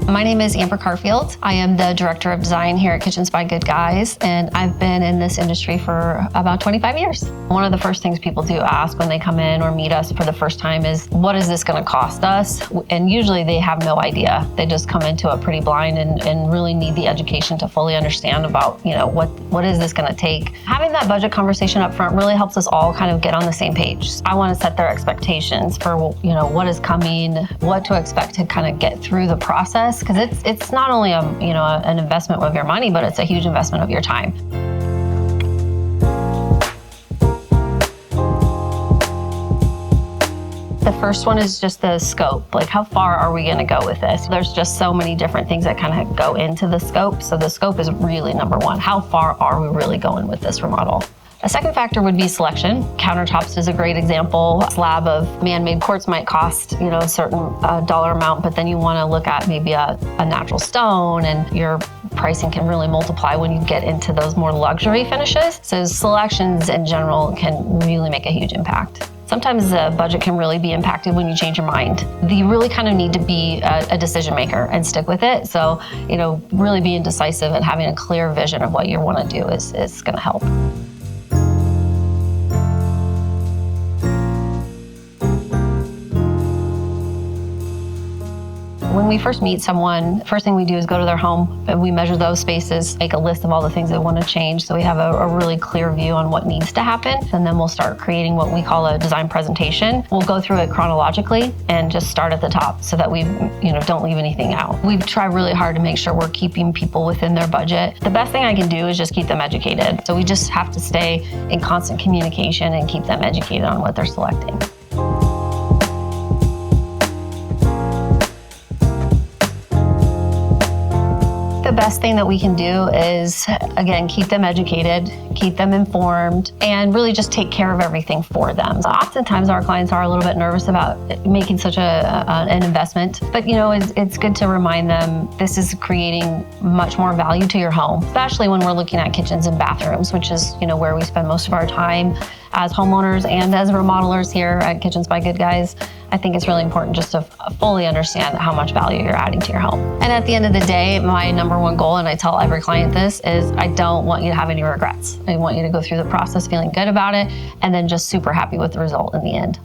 My name is Amber Carfield. I am the Director of Design here at Kitchens by Good Guys, and I've been in this industry for about 25 years. One of the first things people do ask when they come in or meet us for the first time is, what is this going to cost us? And usually they have no idea. They just come into it pretty blind and really need the education to fully understand about, what is this going to take? Having that budget conversation up front really helps us all kind of get on the same page. I want to set their expectations for, what is coming, what to expect to kind of get through the process. Because it's not only an investment of your money, but it's a huge investment of your time. The first one is just the scope. Like, how far are we going to go with this? There's just so many different things that kind of go into the scope. So the scope is really number one. How far are we really going with this remodel? A second factor would be selection. Countertops is a great example. A slab of man-made quartz might cost, a certain dollar amount, but then you want to look at maybe a natural stone, and your pricing can really multiply when you get into those more luxury finishes. So selections in general can really make a huge impact. Sometimes the budget can really be impacted when you change your mind. You really kind of need to be a decision maker and stick with it. So, really being decisive and having a clear vision of what you want to do is going to help. When we first meet someone, first thing we do is go to their home, and we measure those spaces, make a list of all the things they want to change, so we have a really clear view on what needs to happen. And then we'll start creating what we call a design presentation. We'll go through it chronologically and just start at the top so that we don't leave anything out. We try really hard to make sure we're keeping people within their budget. The best thing I can do is just keep them educated. So we just have to stay in constant communication and keep them educated on what they're selecting. The best thing that we can do is, again, keep them educated, keep them informed, and really just take care of everything for them. So oftentimes our clients are a little bit nervous about making such an investment, but it's good to remind them this is creating much more value to your home, especially when we're looking at kitchens and bathrooms, which is where we spend most of our time as homeowners and as remodelers here at Kitchens by Good Guys. I think it's really important just to fully understand how much value you're adding to your home. And at the end of the day, my number one goal, and I tell every client this, is I don't want you to have any regrets. I want you to go through the process feeling good about it and then just super happy with the result in the end.